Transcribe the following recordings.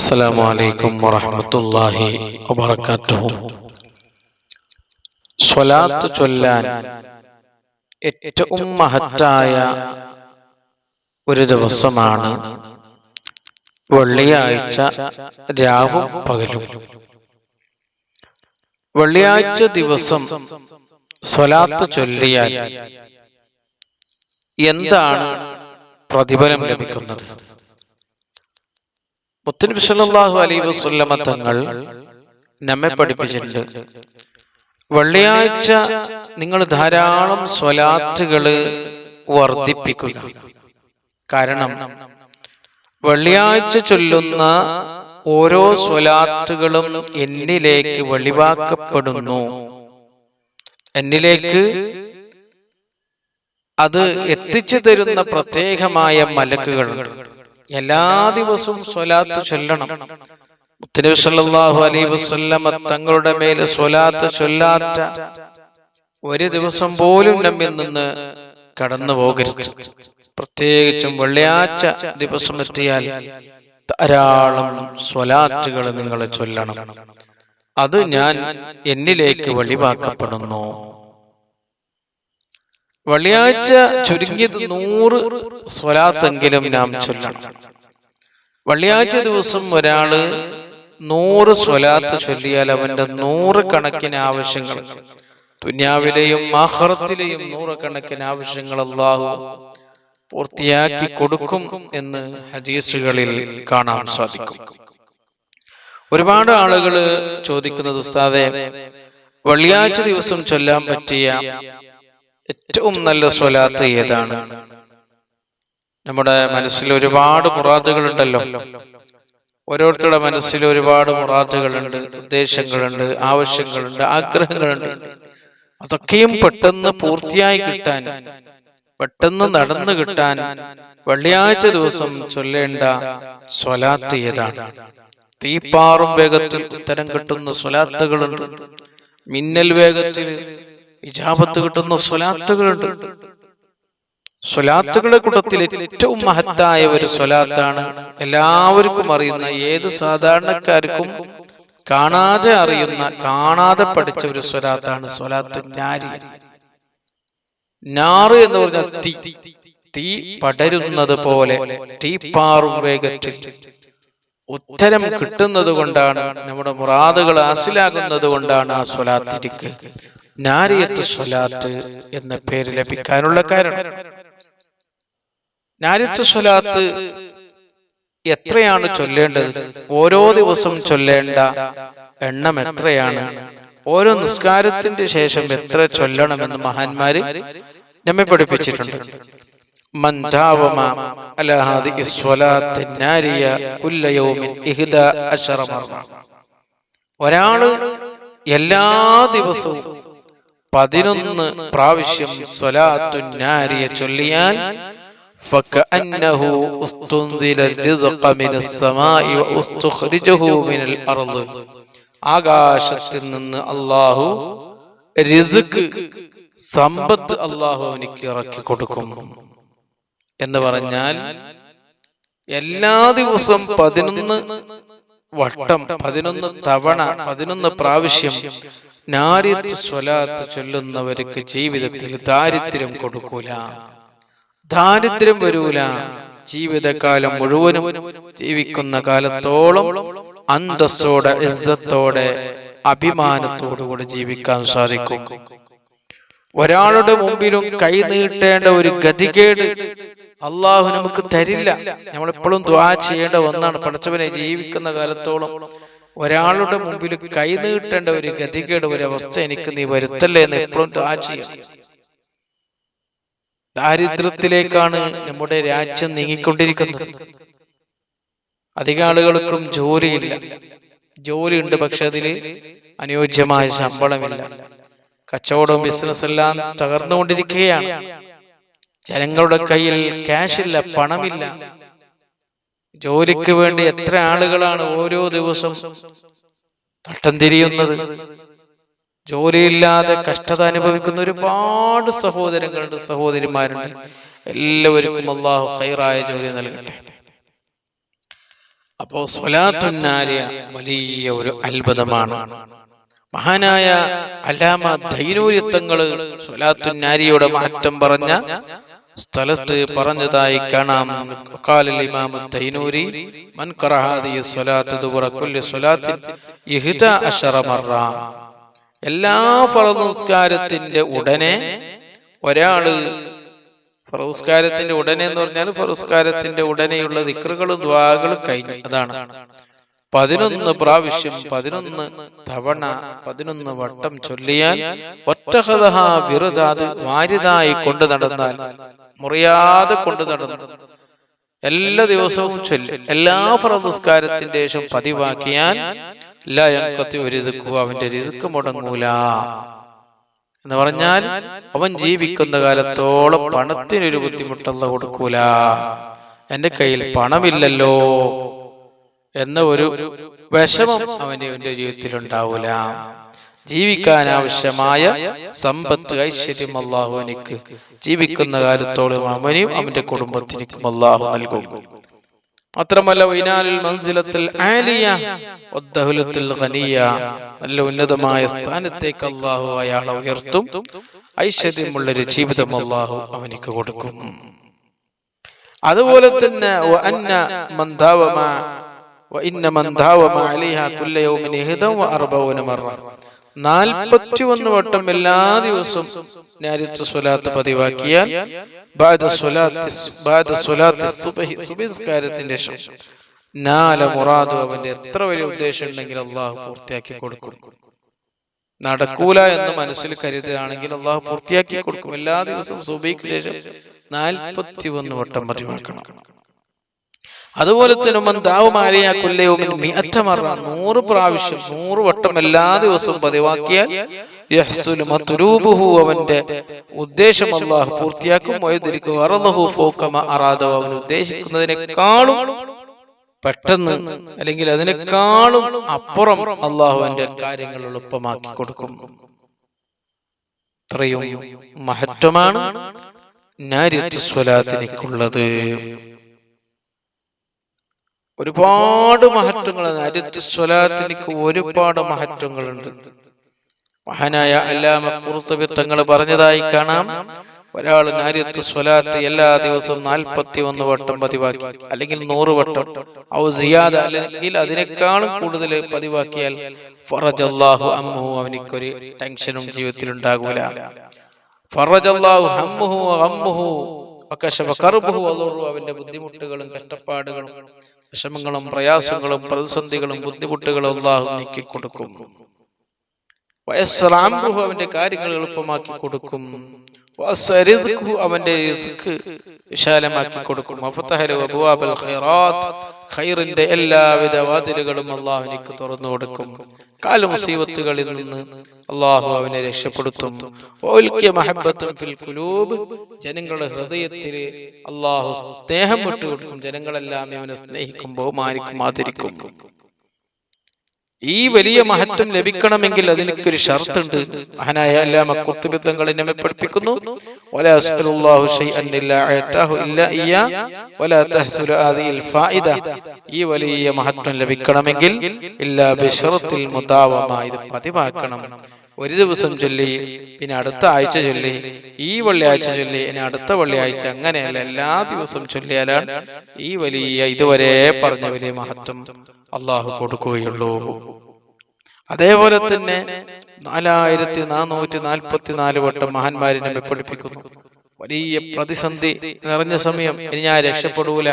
അസ്സലാമു അലൈക്കും വറഹ്മത്തുള്ളാഹി വബറകാതുഹു. സ്വലാത്ത് ചൊല്ലാൻ ഏറ്റവും മഹത്തായ ഒരു ദിവസമാണ് വെള്ളിയാഴ്ച രാവും പകലും. വെള്ളിയാഴ്ച ദിവസം സ്വലാത്ത് ചൊല്ലിയാൽ എന്താണ് പ്രതിഫലം ലഭിക്കുന്നത്? മുത്തുനബി സല്ലല്ലാഹു അലൈഹി വസല്ലമ തങ്ങൾ നമ്മെ പഠിപ്പിച്ചിട്ടുണ്ട്, വെള്ളിയാഴ്ച നിങ്ങൾ ധാരാളം സ്വലാത്തുകൾ വർദ്ധിപ്പിക്കുക. കാരണം വെള്ളിയാഴ്ച ചൊല്ലുന്ന ഓരോ സ്വലാത്തുകളും എന്നിലേക്ക് വെളിവാക്കപ്പെടുന്നു. എന്നിലേക്ക് അത് എത്തിച്ചു തരുന്ന പ്രത്യേകമായ മലക്കുകളുണ്ട്. എല്ലാ ദിവസവും സ്വലാത്ത് ചൊല്ലണം. മുത്തുനബി സല്ലല്ലാഹു അലൈഹി വസല്ലമ തങ്ങളുടെ മേൽ സ്വലാത്ത് ചൊല്ലാത്ത ഒരു ദിവസം പോലും നമ്മിൽ നിന്ന് കടന്നു പോകരുത്. പ്രത്യേകിച്ചും വെള്ളിയാഴ്ച ദിവസം എത്തിയാൽ ധാരാളം സ്വലാത്തുകൾ നിങ്ങൾ ചൊല്ലണം. അത് ഞാൻ എന്നിലേക്ക് വെളിവാക്കപ്പെടുന്നു. വെള്ളിയാഴ്ച ചുരുങ്ങിയത് 100 സ്വലാത്തെങ്കിലും നാം ചൊല്ലണം. വെള്ളിയാഴ്ച ദിവസം ഒരാള് 100 സ്വലാത്ത് ചൊല്ലിയാൽ അവന്റെ 100 കണക്കിന് ആവശ്യങ്ങൾ, ദുനിയാവിലെയും ആഖിറത്തിലെയും 100 കണക്കിന് ആവശ്യങ്ങൾ അല്ലാഹു പൂർത്തിയാക്കി കൊടുക്കും എന്ന് ഹദീസുകളിൽ കാണാൻ സാധിക്കും. ഒരുപാട് ആളുകൾ ചോദിക്കുന്നത്, ഉസ്താദേ, വെള്ളിയാഴ്ച ദിവസം ചൊല്ലാൻ പറ്റിയ ഏറ്റവും നല്ല സ്വലാത്ത് ഏതാണ്? നമ്മുടെ മനസ്സിൽ ഒരുപാട് മുറാദുകളുണ്ടല്ലോ. ഓരോരുത്തരുടെ മനസ്സിൽ ഒരുപാട് മുറാദുകളുണ്ട്, ഉദ്ദേശങ്ങളുണ്ട്, ആവശ്യങ്ങളുണ്ട്, ആഗ്രഹങ്ങളുണ്ട്. അതൊക്കെയും പെട്ടെന്ന് പൂർത്തിയായി കിട്ടാൻ, പെട്ടെന്ന് നടന്നു കിട്ടാൻ വെള്ളിയാഴ്ച ദിവസം ചൊല്ലേണ്ട സ്വലാത്ത് ഏതാണ്? തീപ്പാറും വേഗത്തിൽ ഉത്തരം കിട്ടുന്ന സ്വലാത്തുകളുണ്ട്. മിന്നൽ വേഗത്തിൽ ഇജാബത്ത് കിട്ടുന്ന സ്വലാത്തുകളുണ്ട്. സ്വലാത്തുകളുടെ കൂട്ടത്തിൽ ഏറ്റവും മഹത്തായ ഒരു സ്വലാത്താണ് എല്ലാവർക്കും അറിയുന്ന, ഏത് സാധാരണക്കാർക്കും കാണാതെ അറിയുന്ന, കാണാതെ പഠിച്ച ഒരു സ്വലാത്താണ് സ്വലാത്ത് നാരി. നാറ് എന്ന് പറഞ്ഞാൽ തീ പടരുന്നത് പോലെ തീപ്പാറും വേഗത്തിൽ ഉത്തരം കിട്ടുന്നത് കൊണ്ടാണ്, നമ്മുടെ മുറാദുകൾ ഹാസിലാകുന്നത് കൊണ്ടാണ് ആ സ്വലാത്തിരിക്ക് നാരിയത്ത് സ്വലാത്ത് എന്ന പേര് ലഭിക്കാനുള്ള കാരണം. നാരിയത്ത് സ്വലാത്ത് എത്രയാണ് ചൊല്ലേണ്ടത്? ഓരോ ദിവസം ചൊല്ലേണ്ട എണ്ണം എത്രയാണ്? ഓരോ നിസ്കാരത്തിന്റെ ശേഷം എത്ര ചൊല്ലണമെന്ന് മഹാന്മാര് നമ്മെ പഠിപ്പിച്ചിട്ടുണ്ട്. മൻ ദാവമ അലാ ഹാദിഹി സ്വലാത്തി നാരിയ കുല്ല യൗമിൻ 11 മർറ. ഒരാള് എല്ലാ ദിവസവും 11 പ്രാവശ്യം സ്വലാത്തു നാരിയ ചൊല്ലിയാൽ ഫകഅന്നഹു ഉസ്തുൻദില റിസ്ഖ മിനസ് സമാഇ വഉസ്തുഖ്രിജഹു മിനൽ അർദ്. ആകാശത്തിൽ നിന്ന് അല്ലാഹു റിസ്ക്, സമ്പത്ത് അല്ലാഹു അവനിക്ക് ഇറക്കി കൊടുക്കും എന്ന് പറഞ്ഞാൽ, എല്ലാ ദിവസവും 11 വട്ടം, 11 തവണ, 11 പ്രാവശ്യം നാരിയത്ത് സ്വലാത്ത് ചൊല്ലുന്നവർക്ക് ജീവിതത്തിൽ ദാരിദ്ര്യം കൊടുക്കൂല, ദാരിദ്ര്യം വരൂല. ജീവിതകാലം മുഴുവനും ജീവിക്കുന്ന കാലത്തോളം അന്തസ്സോടെ, ഇസ്സത്തോടെ, അഭിമാനത്തോടുകൂടി ജീവിക്കാൻ സാധിക്കും. ഒരാളുടെ മുമ്പിലും കൈ നീട്ടേണ്ട ഒരു ഗതികേട് അള്ളാഹു നമുക്ക് തരില്ല. നമ്മളെപ്പോഴും ദുആ ചെയ്യേണ്ട ഒന്നാണ്, പടച്ചവനെ ജീവിക്കുന്ന കാലത്തോളം ഒരാളുടെ മുമ്പിൽ കൈ നീട്ടേണ്ട ഒരു ഗതികേട്, ഒരു അവസ്ഥ എനിക്ക് നീ വരുത്തല്ലേ എന്ന് എപ്പോഴും ദുആ ചെയ്യണം. ദാരിദ്ര്യത്തിലേക്കാണ് നമ്മുടെ രാജ്യം നീങ്ങിക്കൊണ്ടിരിക്കുന്നത്. അധിക ആളുകൾക്കും ജോലിയില്ല. ജോലിയുണ്ട്, പക്ഷെ അതില് അനുയോജ്യമായ ശമ്പളമില്ല. കച്ചവടവും ബിസിനസ് എല്ലാം തകർന്നുകൊണ്ടിരിക്കുകയാണ്. ജനങ്ങളുടെ കയ്യിൽ ക്യാഷ് ഇല്ല, പണമില്ല. ജോലിക്ക് വേണ്ടി എത്ര ആളുകളാണ് ഓരോ ദിവസം തട്ടം തിരിയുന്നത്. ജോലിയില്ലാതെ കഷ്ടത അനുഭവിക്കുന്ന ഒരുപാട് സഹോദരങ്ങളുണ്ട്, സഹോദരിമാരുണ്ട്. എല്ലാവർക്കും അല്ലാഹു ഖൈറായ ജോലി നൽകട്ടെ. അപ്പോ സ്വലാത്തുൻ നാരിയ വലിയ ഒരു അത്ഭുതമാണ്. മഹാനായ അല്ലാമ ദൈനൂരി തങ്ങൾ സ്വലാത്തുൻ നാരിയുടെ മാറ്റം പറഞ്ഞ സ്ഥലത്ത് പറഞ്ഞതായി കാണാം. ഖാലൽ ഇമാം ദൈനൂരി മൻ ഖറഅ ഹാദിഹി സ്വലാത്തു ദുബറ കുല്ലി സ്വലാത്തിൻ 11 മറ. എല്ലാ ഫർദ് നിസ്കാരത്തിന്റെ ഉടനെ ഒരാള്, ഫർദ് ഉടനെ എന്ന് പറഞ്ഞാൽ ഫർദ് ഉടനെയുള്ള ദിക്റുകളും ദുആകളും കഴിഞ്ഞു. അതാണ് 11 പ്രാവശ്യം 11 തവണ 11 വട്ടം ചൊല്ലിയാൽ ഒറ്റഹദഹ വിറുദാത് വാരിദായി കൊണ്ടു നടന്നാൽ, മുറിയാതെ കൊണ്ടു നടന്നു എല്ലാ ദിവസവും ചൊല്ലി എല്ലാ ഫർദ് നിസ്കാരത്തിന്റെ ശേഷം പതിവാക്കിയാൽ ലാ യൻഖതി റിസ്ഖു, അവന്റെ റിസ്ക് മുടങ്ങൂല എന്ന് പറഞ്ഞാൽ അവൻ ജീവിക്കുന്ന കാലത്തോളം പണത്തിനൊരു ബുദ്ധിമുട്ടല്ല കൊടുക്കൂല. എന്റെ കയ്യിൽ പണമില്ലല്ലോ എന്ന ഒരു വിഷമം അവന്റെ ജീവിതത്തിൽ ഉണ്ടാവൂല. ജീവിക്കാൻ ആവശ്യമായ സമ്പത്ത് ഐശ്വര്യം അല്ലാഹു അവനിക്ക് ജീവിക്കുന്ന കാലത്തോളം അവനും അവന്റെ കുടുംബത്തിനും അല്ലാഹു നൽകും. മാത്രമല്ല വൈനാലിൽ മൻസിലത്തുൽ ആലിയ വദ്ദഹലത്തുൽ ഖനിയ, നല്ല ഉന്നതമായ സ്ഥാനത്തേക്ക് അല്ലാഹു അയാളെ ഉയർത്തും. ഐശ്വര്യമുള്ളൊരു ജീവിതം അല്ലാഹു അവനിക്ക് കൊടുക്കും. അതുപോലെ തന്നെ വഇന്ന മൻ ദാവമ അലൈഹാ കുല്ല യൗമിൻ 41 മറ, 41 വട്ടം എല്ലാ ദിവസവും നാരിയത്ത് സ്വലാത്ത് പതിവാക്കിയാൽ ബഅദ സ്വലാത്തി സുബ്ഹി, സുബ്ഹി നിസ്കാരത്തിന്റെ ശേഷം നാല മുറാദു, അവന്റെ എത്ര വലിയ ഉദ്ദേശം ഉണ്ടെങ്കിൽ അല്ലാഹു പൂർത്തിയാക്കി കൊടുക്കും. നടക്കൂല എന്ന് മനസ്സിൽ കരുതുകയാണെങ്കിൽ അല്ലാഹു പൂർത്തിയാക്കി കൊടുക്കും. എല്ലാ ദിവസവും സുബ്ഹിക്ക് ശേഷം 41 വട്ടം പതിവാക്കണം. അതുപോലെ തന്നെ 100 പ്രാവശ്യം 100 വട്ടം എല്ലാ ദിവസവും പതിവാക്കിയാൽ യഹ്സുലു മത്ലൂബുഹു, അവന്റെ ഉദ്ദേശം അല്ലാഹു പൂർത്തിയാക്കും. വയദ്രികു വറദഹു ഫൗക മാ അറാദ, അവൻ ഉദ്ദേശിക്കുന്നതിനേക്കാളും പെട്ടെന്ന് അല്ലെങ്കിൽ അതിനേക്കാളും അപ്പുറം അല്ലാഹു അവന്റെ കാര്യങ്ങൾ എളുപ്പമാക്കി കൊടുക്കും. ഇത്രയും മഹത്വമാണ് നാരിയത്ത് സ്വലാത്തിനുള്ളത്. ഒരുപാട് മഹത്വങ്ങൾ നാരിയത്ത് സ്വലാത്തിന് ഒരുപാട് മഹത്വങ്ങളുണ്ട്. മഹാനായ അല്ലാമ ഖുർത്തുബി തങ്ങൾ പറഞ്ഞതായി കാണാം, ഒരാൾ നാരിയത്ത് സ്വലാത്ത് എല്ലാ ദിവസവും 41 വട്ടം പതിവാക്കി, അല്ലെങ്കിൽ 100 വട്ടം ഔ സിയാദ, അല്ലെങ്കിൽ അതിനേക്കാളും കൂടുതൽ പതിവാക്കിയാൽ ഫറജല്ലാഹു അംഹു, അവനിക്കൊരു ടെൻഷനും ജീവിതത്തിൽ ഉണ്ടാകൂല. ഫറജല്ലാഹു ഹമ്മുഹു വഗമ്മുഹു വകശഫ കർബുഹു വദുറു, അവന്റെ ബുദ്ധിമുട്ടുകളും കഷ്ടപ്പാടുകളും വിഷമങ്ങളും പ്രയാസങ്ങളും പ്രതിസന്ധികളും ബുദ്ധിമുട്ടുകളും അല്ലാഹു നീക്കി കൊടുക്കും. വയസ്സറ അംറുഹു, അവന്റെ കാര്യങ്ങൾ എളുപ്പമാക്കി കൊടുക്കും. വസരിസ്ഖു, അവന്റെ റിസ്ക് വിശാലമാക്കി കൊടുക്കും. വഫതഹല അബ്വാബൽ ഖൈറാത്ത്, ഖൈറിന്റെ എല്ലാവിധ വാതിലുകളും അല്ലാഹു എനിക്ക് തുറന്നു കൊടുക്കും. കാല മുസീബത്തുകളിൽ നിന്ന് അല്ലാഹു അവനെ രക്ഷപ്പെടുത്തും. വൽകിയ മഹബ്ബത്തുൻ ഫിൽ ഖുലൂബ്, ജനങ്ങളുടെ ഹൃദയത്തിൽ അല്ലാഹു സ്നേഹം വിട്ടുകൊടുക്കും. ജനങ്ങളെല്ലാം അവനെ സ്നേഹിക്കും, ബഹുമാനിക്കും, ആദരിക്കും. ഈ വലിയ മഹത്വം ലഭിക്കണമെങ്കിൽ അതിനൊരു ഷർത്തുണ്ട്. മഹാനായ അല്ലാമ ഖുർത്തുബി തങ്ങൾ നമ്മെ പഠിപ്പിക്കുന്നു, വലാ അസ്അലുല്ലാഹു ശൈഅൻ ഇല്ലാ അതാഹു ഇല്ലാ ഇയ്യാ വലാ തഹ്സുലു ഹാദിഹിൽ ഫായിദ, ഈ വലിയ മഹത്വം ലഭിക്കണമെങ്കിൽ ഇല്ലാ ബിശറത്തിൽ മുദാവമ, ഇത് പതിവാക്കണം. ഒരു ദിവസം ചൊല്ലി, പിന്നെ അടുത്ത ആഴ്ച ചൊല്ലി, ഈ വെള്ളിയാഴ്ച ചൊല്ലി, ഇനി അടുത്ത വെള്ളിയാഴ്ച, അങ്ങനെയല്ല, എല്ലാ ദിവസവും ചൊല്ലിയാലാണ് ഈ വലിയ ഇതുവരെ പറഞ്ഞ വലിയ മഹത്വം അള്ളാഹു കൊടുക്കുകയുള്ളൂ. അതേപോലെ തന്നെ 4444 വട്ടം മഹാന്മാരെ നമ്മെ പഠിപ്പിക്കുന്നു. വലിയ പ്രതിസന്ധി നിറഞ്ഞ സമയം, ഇനി ഞാൻ രക്ഷപ്പെടൂല,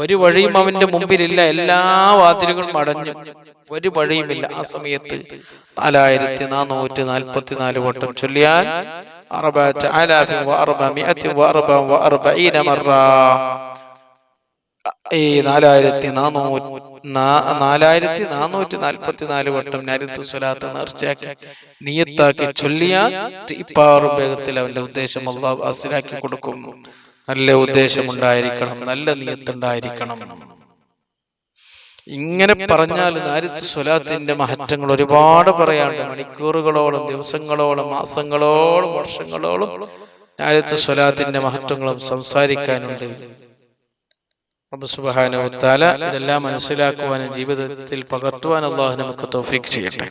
ഒരു വഴിയും അവന്റെ മുമ്പിലില്ല, എല്ലാ വാതിലുകളും അടഞ്ഞു, ഒരു വഴിയുമില്ല. ആ സമയത്ത് 4444 വട്ടം ചൊല്ലിയാൽ 4444 മറ, 4444 വട്ടം നാരിയത്ത് സ്വലാത്ത് നേർച്ചയാക്കി നിയത്താക്കി ചൊല്ലിയാൽ ഇപ്പാറും വേഗത്തിൽ അവന്റെ ഉദ്ദേശം അല്ലാഹു ഹാസിലാക്കി കൊടുക്കും. നല്ല ഉദ്ദേശം ഉണ്ടായിരിക്കണം, നല്ല നിയത്തുണ്ടായിരിക്കണം. ഇങ്ങനെ പറഞ്ഞാൽ നാരിയത്ത് സ്വലാത്തിന്റെ മഹത്വങ്ങൾ ഒരുപാട് പറയാണ്ട്, മണിക്കൂറുകളോളം, ദിവസങ്ങളോളം, മാസങ്ങളോളം, വർഷങ്ങളോളം നാരിയത്ത് സ്വലാത്തിന്റെ മഹത്വങ്ങളും സംസാരിക്കാനുണ്ട്. റബ്ബ് സുബ്ഹാനഹു വ തആല ഇതെല്ലാം മനസ്സിലാക്കുവാനും ജീവിതത്തിൽ പകർത്തുവാൻ അല്ലാഹു നമുക്ക് തൗഫീഖ് ചെയ്യട്ടെ.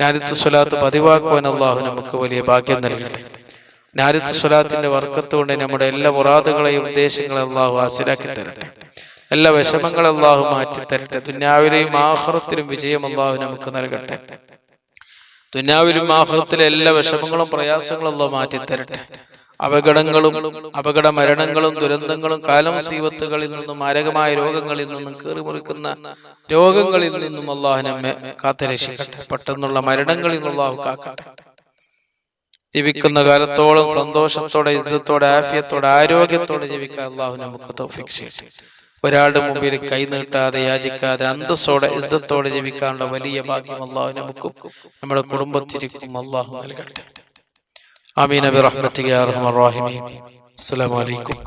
നാരിത്ത് സ്വലാത്ത് പതിവാക്കുവാൻ അല്ലാഹു നമുക്ക് വലിയ ഭാഗ്യം നൽകട്ടെ. നാരിത്ത് സ്വലാത്തിന്റെ ബർക്കത്ത് കൊണ്ട് നമ്മുടെ എല്ലാ മുറാദുകളെയും ഉദ്ദേശങ്ങളെയും അല്ലാഹു ഹാസിലാക്കി തരട്ടെ. എല്ലാ വിഷമങ്ങളും അല്ലാഹു മാറ്റി തരട്ടെ. ദുനിയാവിലെയും ആഖിറത്തിലും വിജയം അല്ലാഹു നമുക്ക് നൽകട്ടെ. ദുനിയാവിലും ആഖിറത്തിലെ എല്ലാ വിഷമങ്ങളും പ്രയാസങ്ങളും അല്ലാഹു മാറ്റി തരട്ടെ. അപകടങ്ങളും അപകട മരണങ്ങളും ദുരന്തങ്ങളും കാലമുസീബത്തുകളിൽ നിന്നും മാരകമായ രോഗങ്ങളിൽ നിന്നും കീറിമുറിക്കുന്ന രോഗങ്ങളിൽ നിന്നും അല്ലാഹു നമ്മെ കാത്തുരക്ഷിക്കട്ടെ. പെട്ടെന്നുള്ള മരണങ്ങളിൽ നിന്ന് അല്ലാഹു കാക്കട്ടെ. ജീവിക്കുന്ന കാലത്തോളം സന്തോഷത്തോടെ, ഇസ്സത്തോടെ, ആഫിയത്തോടെ, ആരോഗ്യത്തോടെ ജീവിക്കാൻ അല്ലാഹു നമുക്ക് തൗഫീഖ് ചെയ്യട്ടെ. ഒരാളുടെ മുമ്പിൽ കൈ നീട്ടാതെ, യാചിക്കാതെ, അന്തസ്സോടെ, ഇസ്സത്തോടെ ജീവിക്കാനുള്ള വലിയ ഭാഗ്യം അല്ലാഹു നമുക്കും നമ്മുടെ കുടുംബത്തിനും അല്ലാഹു നൽകട്ടെ. ആമീൻ ബിറഹ്മതിക യാ അർഹമർ റഹീമീൻ. അസ്സലാമു അലൈക്കും.